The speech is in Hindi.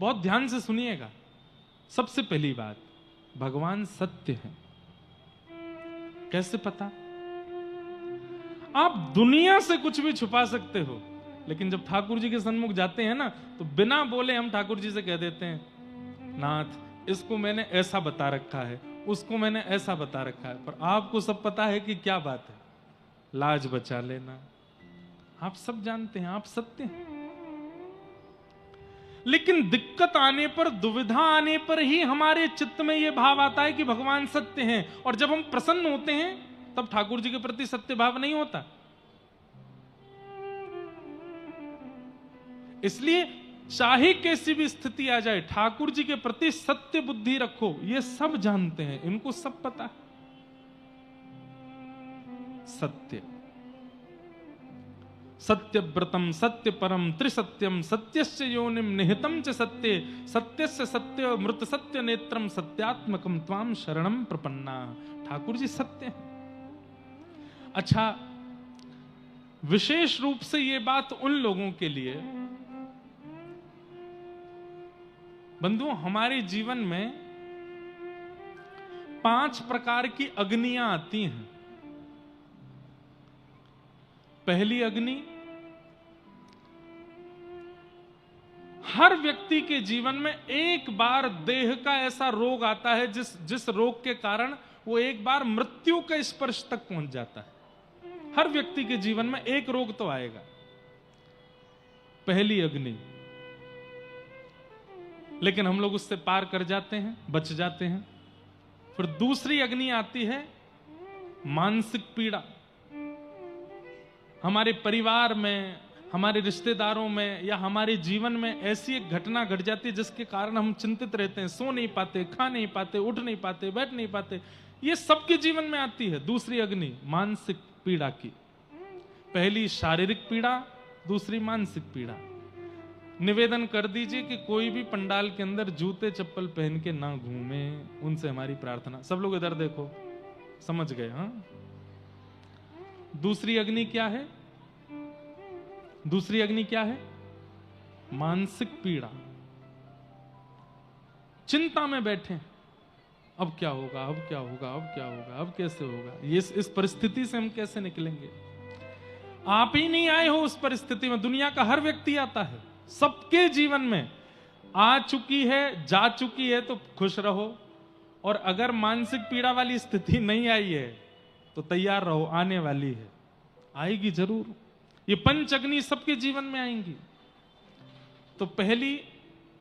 बहुत ध्यान से सुनिएगा। सबसे पहली बात, भगवान सत्य है। कैसे पता? आप दुनिया से कुछ भी छुपा सकते हो, लेकिन जब ठाकुर जी के सन्मुख जाते हैं ना, तो बिना बोले हम ठाकुर जी से कह देते हैं, नाथ इसको मैंने ऐसा बता रखा है, उसको मैंने ऐसा बता रखा है, पर आपको सब पता है कि क्या बात है। लाज बचा लेना, आप सब जानते हैं, आप सत्य हैं। लेकिन दिक्कत आने पर, दुविधा आने पर ही हमारे चित्त में यह भाव आता है कि भगवान सत्य हैं, और जब हम प्रसन्न होते हैं तब ठाकुर जी के प्रति सत्य भाव नहीं होता। इसलिए चाहे कैसी भी स्थिति आ जाए, ठाकुर जी के प्रति सत्य बुद्धि रखो। ये सब जानते हैं, इनको सब पता है। सत्य, सत्यव्रतम सत्य परम त्रिसत्यम सत्यस्य योनिम निहितम च सत्ये सत्यस्य सत्य मृत सत्य नेत्रम सत्यात्मकम त्वाम शरणम प्रपन्ना। ठाकुर जी सत्य हैं। अच्छा, विशेष रूप से ये बात उन लोगों के लिए, बंधुओं, हमारे जीवन में 5 प्रकार की अग्नियां आती हैं। पहली अग्नि, हर व्यक्ति के जीवन में एक बार देह का ऐसा रोग आता है जिस रोग के कारण वो एक बार मृत्यु के स्पर्श तक पहुंच जाता है। हर व्यक्ति के जीवन में एक रोग तो आएगा। पहली अग्नि, लेकिन हम लोग उससे पार कर जाते हैं, बच जाते हैं। फिर दूसरी अग्नि आती है मानसिक पीड़ा। हमारे परिवार में, हमारे रिश्तेदारों में या हमारे जीवन में ऐसी एक घटना घट जाती है जिसके कारण हम चिंतित रहते हैं, सो नहीं पाते, खा नहीं पाते, उठ नहीं पाते, बैठ नहीं पाते। ये सबके जीवन में आती है दूसरी अग्नि, मानसिक पीड़ा की। पहली शारीरिक पीड़ा, दूसरी मानसिक पीड़ा। निवेदन कर दीजिए कि कोई भी पंडाल के अंदर जूते चप्पल पहन के ना घूमे, उनसे हमारी प्रार्थना। सब लोग इधर देखो, समझ गए? हाँ। दूसरी अग्नि क्या है? दूसरी अग्नि क्या है? मानसिक पीड़ा। चिंता में बैठे, अब क्या होगा, अब क्या होगा, अब क्या होगा, अब कैसे होगा, ये इस परिस्थिति से हम कैसे निकलेंगे। आप ही नहीं आए हो उस परिस्थिति में, दुनिया का हर व्यक्ति आता है, सबके जीवन में आ चुकी है, जा चुकी है, तो खुश रहो। और अगर मानसिक पीड़ा वाली स्थिति नहीं आई है तो तैयार रहो, आने वाली है, आएगी जरूर। ये पंच अग्नि सबके जीवन में आएंगी। तो पहली